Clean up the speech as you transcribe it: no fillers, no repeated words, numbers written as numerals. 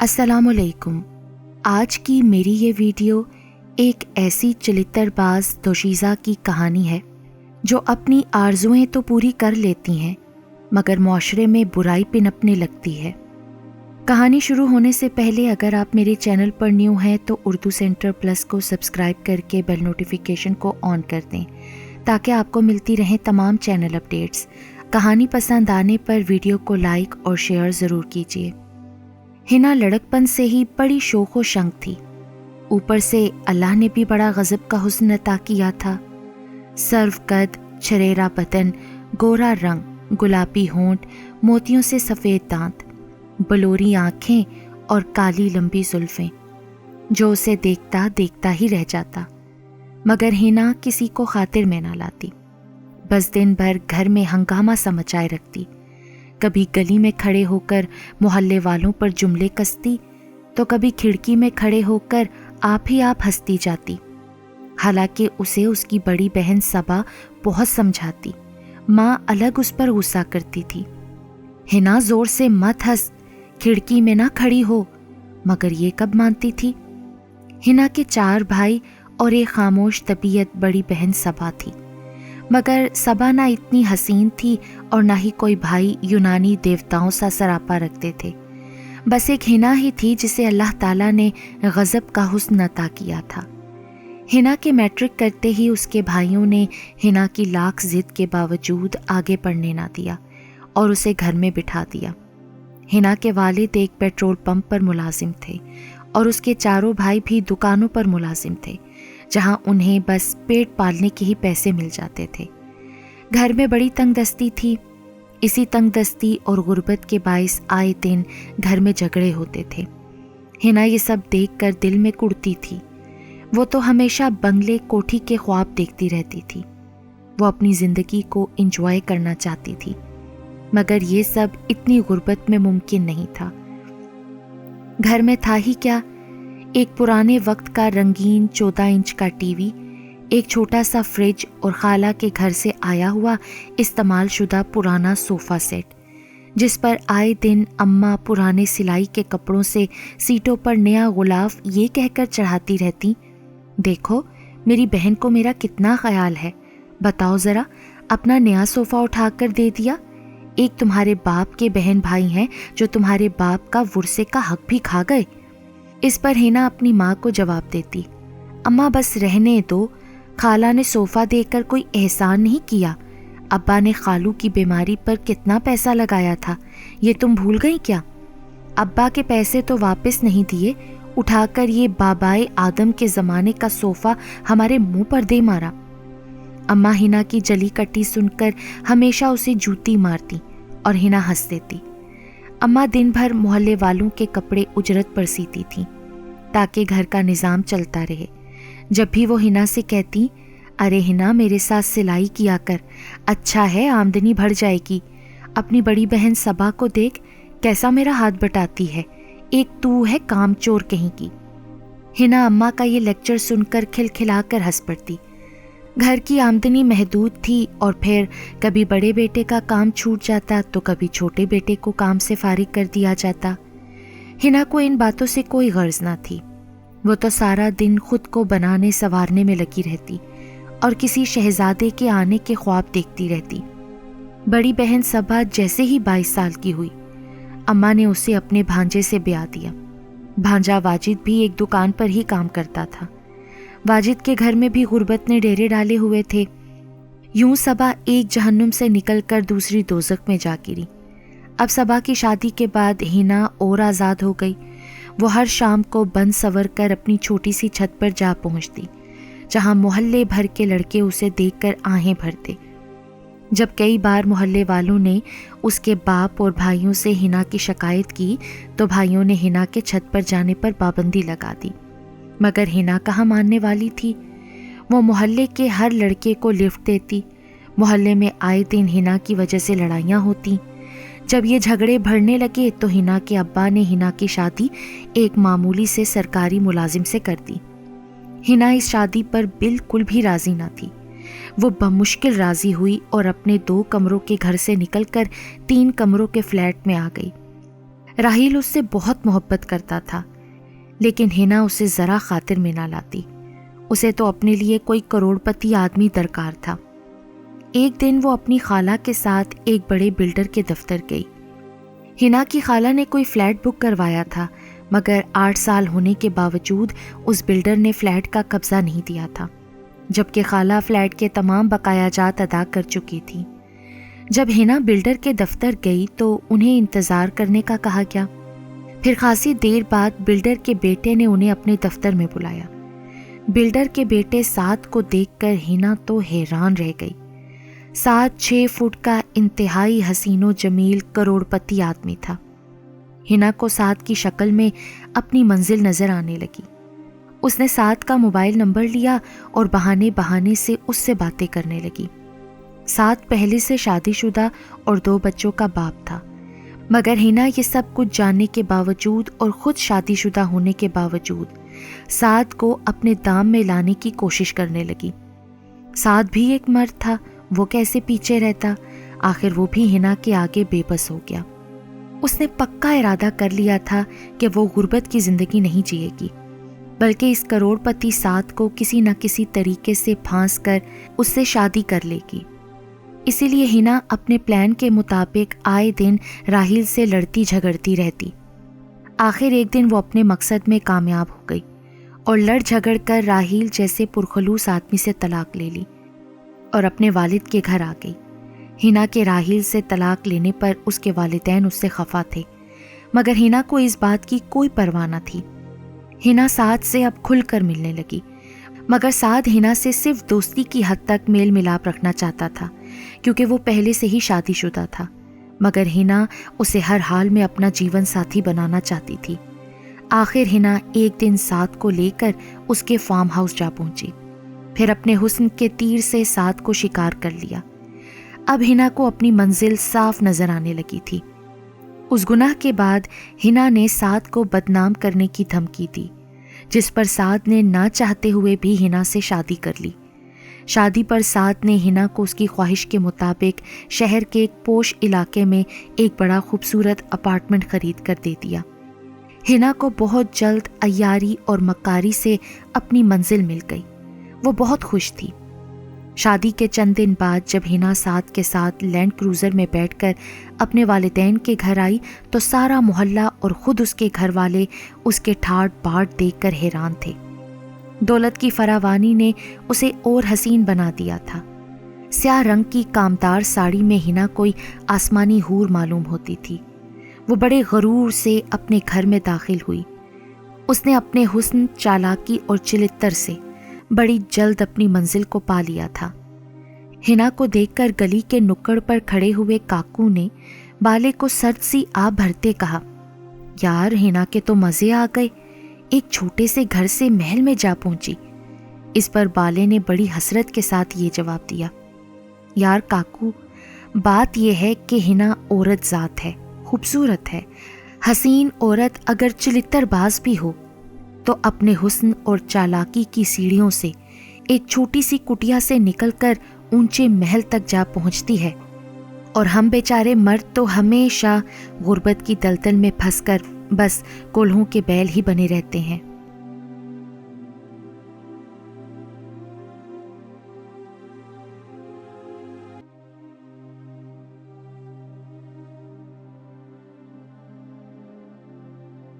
السلام علیکم۔ آج کی میری یہ ویڈیو ایک ایسی چلتر باز دوشیزہ کی کہانی ہے جو اپنی آرزوئیں تو پوری کر لیتی ہیں مگر معاشرے میں برائی پنپنے لگتی ہے۔ کہانی شروع ہونے سے پہلے اگر آپ میرے چینل پر نیو ہیں تو اردو سینٹر پلس کو سبسکرائب کر کے بیل نوٹیفیکیشن کو آن کر دیں تاکہ آپ کو ملتی رہیں تمام چینل اپڈیٹس۔ کہانی پسند آنے پر ویڈیو کو لائک اور شیئر ضرور کیجیے۔ ہنا لڑکپن سے ہی بڑی شوخ و شنگ تھی، اوپر سے اللہ نے بھی بڑا غضب کا حسن عطا کیا تھا۔ سرو قد، چھریرا بدن، گورا رنگ، گلابی ہونٹ، موتیوں سے سفید دانت، بلوری آنکھیں اور کالی لمبی زلفیں، جو اسے دیکھتا دیکھتا ہی رہ جاتا، مگر ہنا کسی کو خاطر میں نہ لاتی۔ بس دن بھر گھر میں ہنگامہ سا مچائے رکھتی، کبھی گلی میں کھڑے ہو کر محلے والوں پر جملے کستی تو کبھی کھڑکی میں کھڑے ہو کر آپ ہی آپ ہنستی جاتی۔ حالانکہ اسے اس کی بڑی بہن صبا بہت سمجھاتی، ماں الگ اس پر غصہ کرتی تھی، ہنا زور سے مت ہنس، کھڑکی میں نہ کھڑی ہو، مگر یہ کب مانتی تھی۔ ہنا کے 4 بھائی اور ایک خاموش طبیعت بڑی بہن صبا تھی، مگر صبا نہ اتنی حسین تھی اور نہ ہی کوئی بھائی یونانی دیوتاؤں سا سراپا رکھتے تھے۔ بس ایک ہنا ہی تھی جسے اللہ تعالیٰ نے غضب کا حسن عطا کیا تھا۔ ہنا کے میٹرک کرتے ہی اس کے بھائیوں نے ہنا کی لاکھ ضد کے باوجود آگے پڑھنے نہ دیا اور اسے گھر میں بٹھا دیا۔ ہنا کے والد ایک پیٹرول پمپ پر ملازم تھے اور اس کے 4 بھائی بھی دکانوں پر ملازم تھے، جہاں انہیں بس پیٹ پالنے کے ہی پیسے مل جاتے تھے۔ گھر میں بڑی تنگ دستی تھی، اسی تنگ دستی اور غربت کے باعث آئے دن گھر میں جھگڑے ہوتے تھے۔ ہنا یہ سب دیکھ کر دل میں کڑتی تھی، وہ تو ہمیشہ بنگلے کوٹھی کے خواب دیکھتی رہتی تھی، وہ اپنی زندگی کو انجوائے کرنا چاہتی تھی، مگر یہ سب اتنی غربت میں ممکن نہیں تھا۔ گھر میں تھا ہی کیا، ایک پرانے وقت کا رنگین 14 انچ کا ٹی وی، ایک چھوٹا سا فریج اور خالہ کے گھر سے آیا ہوا استعمال شدہ پرانا صوفہ سیٹ، جس پر آئے دن اماں پرانے سلائی کے کپڑوں سے سیٹوں پر نیا غلاف یہ کہہ کر چڑھاتی رہتی، دیکھو میری بہن کو میرا کتنا خیال ہے، بتاؤ ذرا اپنا نیا صوفہ اٹھا کر دے دیا۔ ایک تمہارے باپ کے بہن بھائی ہیں جو تمہارے باپ کا ورثے کا حق بھی کھا گئے۔ اس پر ہنا اپنی ماں کو جواب دیتی، اماں بس رہنے دو، خالہ نے صوفہ دے کر کوئی احسان نہیں کیا، ابا نے خالو کی بیماری پر کتنا پیسہ لگایا تھا، یہ تم بھول گئی کیا؟ ابا کے پیسے تو واپس نہیں دیے، اٹھا کر یہ بابائے آدم کے زمانے کا صوفہ ہمارے منہ پر دے مارا۔ اماں ہنا کی جلی کٹی سن کر ہمیشہ اسے جوتی مارتی اور ہنا ہنس دیتی۔ اماں دن بھر محلے والوں کے کپڑے اجرت پر سیتی تھیں تاکہ گھر کا نظام چلتا رہے۔ جب بھی وہ ہنا سے کہتی، ارے ہنا میرے ساتھ سلائی کیا کر، اچھا ہے آمدنی بڑھ جائے گی، اپنی بڑی بہن صبا کو دیکھ کیسا میرا ہاتھ بٹاتی ہے، ایک تو ہے کام چور کہیں کی۔ ہنا اماں کا یہ لیکچر سن کر کھلکھلا کر ہنس پڑتی۔ گھر کی آمدنی محدود تھی اور پھر کبھی بڑے بیٹے کا کام چھوٹ جاتا تو کبھی چھوٹے بیٹے کو کام سے فارغ کر دیا جاتا۔ ہنا کو ان باتوں سے کوئی غرض نہ تھی، وہ تو سارا دن خود کو بنانے سنوارنے میں لگی رہتی اور کسی شہزادے کے آنے کے خواب دیکھتی رہتی۔ بڑی بہن صبا جیسے ہی 22 سال کی ہوئی، اماں نے اسے اپنے بھانجے سے بیاہ دیا۔ بھانجا واجد بھی ایک دکان پر ہی کام کرتا تھا۔ واجد کے گھر میں بھی غربت نے ڈیرے ڈالے ہوئے تھے۔ یوں صبا ایک جہنم سے نکل کر دوسری دوزخ میں جا گری۔ اب صبا کی شادی کے بعد ہنا اور آزاد ہو گئی۔ وہ ہر شام کو بند سور کر اپنی چھوٹی سی چھت پر جا پہنچتی، جہاں محلے بھر کے لڑکے اسے دیکھ کر آہیں بھرتے۔ جب کئی بار محلے والوں نے اس کے باپ اور بھائیوں سے ہنا کی شکایت کی تو بھائیوں نے ہنا کے چھت پر جانے پر پابندی لگا دی، مگر ہنا کہاں ماننے والی تھی۔ وہ محلے کے ہر لڑکے کو لفٹ دیتی۔ محلے میں آئے دن ہنا کی وجہ سے لڑائیاں ہوتی۔ جب یہ جھگڑے بڑھنے لگے تو ہنا کے ابا نے ہنا کی شادی ایک معمولی سے سرکاری ملازم سے کر دی۔ ہنا اس شادی پر بالکل بھی راضی نہ تھی۔ وہ بمشکل راضی ہوئی اور اپنے 2 کمروں کے گھر سے نکل کر 3 کمروں کے فلیٹ میں آ گئی۔ راحیل اس سے بہت محبت کرتا تھا، لیکن ہنا اسے ذرا خاطر میں نہ لاتی۔ اسے تو اپنے لیے کوئی کروڑ پتی آدمی درکار تھا۔ ایک دن وہ اپنی خالہ کے ساتھ ایک بڑے بلڈر کے دفتر گئی۔ ہنا کی خالہ نے کوئی فلیٹ بک کروایا تھا، مگر 8 سال ہونے کے باوجود اس بلڈر نے فلیٹ کا قبضہ نہیں دیا تھا، جبکہ خالہ فلیٹ کے تمام بقایا جات ادا کر چکی تھی۔ جب ہنا بلڈر کے دفتر گئی تو انہیں انتظار کرنے کا کہا گیا۔ پھر خاصی دیر بعد بلڈر کے بیٹے نے انہیں اپنے دفتر میں بلایا۔ بلڈر کے بیٹے سعد کو دیکھ کر ہنا تو حیران رہ گئی۔ سعد 6 فٹ کا انتہائی حسین و جمیل کروڑ پتی آدمی تھا۔ ہنا کو سعد کی شکل میں اپنی منزل نظر آنے لگی۔ اس نے سعد کا موبائل نمبر لیا اور بہانے سے اس سے باتیں کرنے لگی۔ سعد پہلے سے شادی شدہ اور 2 بچوں کا باپ تھا، مگر ہنا یہ سب کچھ جاننے کے باوجود اور خود شادی شدہ ہونے کے باوجود سعد کو اپنے دام میں لانے کی کوشش کرنے لگی۔ سعد بھی ایک مرد تھا، وہ کیسے پیچھے رہتا؟ آخر وہ بھی ہنا کے آگے بے بس ہو گیا۔ اس نے پکا ارادہ کر لیا تھا کہ وہ غربت کی زندگی نہیں جیے گی، بلکہ اس کروڑ پتی سعد کو کسی نہ کسی طریقے سے پھانس کر اس سے شادی کر لے گی۔ اسی لیے ہنا اپنے پلان کے مطابق آئے دن راحیل سے لڑتی جھگڑتی رہتی۔ آخر ایک دن وہ اپنے مقصد میں کامیاب ہو گئی اور لڑ جھگڑ کر راحیل جیسے پرخلوص آدمی سے طلاق لے لی اور اپنے والد کے گھر آ گئی۔ ہنا کے راحیل سے طلاق لینے پر اس کے والدین اس سے خفا تھے، مگر ہنا کو اس بات کی کوئی پرواہ نہ تھی۔ ہنا سعد سے اب کھل کر ملنے لگی، مگر سعد ہنا سے صرف دوستی کی حد تک میل ملاپ رکھنا چاہتا تھا، کیونکہ وہ پہلے سے ہی شادی شدہ تھا، مگر ہنا اسے ہر حال میں اپنا جیون ساتھی بنانا چاہتی تھی۔ آخر ہنا ایک دن سعد کو لے کر اس کے فارم ہاؤس جا پہنچی، پھر اپنے حسن کے تیر سے سعد کو شکار کر لیا۔ اب ہنا کو اپنی منزل صاف نظر آنے لگی تھی۔ اس گناہ کے بعد ہنا نے سعد کو بدنام کرنے کی دھمکی دی، جس پر سعد نے نہ چاہتے ہوئے بھی ہنا سے شادی کر لی۔ شادی پر سعد نے ہنا کو اس کی خواہش کے مطابق شہر کے ایک پوش علاقے میں ایک بڑا خوبصورت اپارٹمنٹ خرید کر دے دیا۔ ہنا کو بہت جلد عیاری اور مکاری سے اپنی منزل مل گئی۔ وہ بہت خوش تھی۔ شادی کے چند دن بعد جب ہنا سعد کے ساتھ لینڈ کروزر میں بیٹھ کر اپنے والدین کے گھر آئی تو سارا محلہ اور خود اس کے گھر والے اس کے ٹھاٹ باٹ دیکھ کر حیران تھے۔ دولت کی فراوانی نے اسے اور حسین بنا دیا تھا۔ سیاہ رنگ کی کامدار ساڑی میں ہنا کوئی آسمانی حور معلوم ہوتی تھی۔ وہ بڑے غرور سے اپنے گھر میں داخل ہوئی۔ اس نے اپنے حسن، چالاکی اور چلتر سے بڑی جلد اپنی منزل کو پا لیا تھا۔ ہنا کو دیکھ کر گلی کے نکڑ پر کھڑے ہوئے کاکو نے بالے کو سرد سی آب بھرتے کہا، یار ہنا کے تو مزے آ گئے، ایک چھوٹے سے گھر سے محل میں جا پہنچی۔ اس پر بالے نے بڑی حسرت کے ساتھ یہ جواب دیا، یار کاکو، بات یہ ہے کہ ہنا عورت ذات ہے، خوبصورت ہے۔ حسین عورت اگر چلتر باز بھی ہو تو اپنے حسن اور چالاکی کی سیڑھیوں سے ایک چھوٹی سی کٹیا سے نکل کر اونچے محل تک جا پہنچتی ہے، اور ہم بیچارے مرد تو ہمیشہ غربت کی دلدل میں پھنس کر بس کولہوں کے بیل ہی بنے رہتے ہیں۔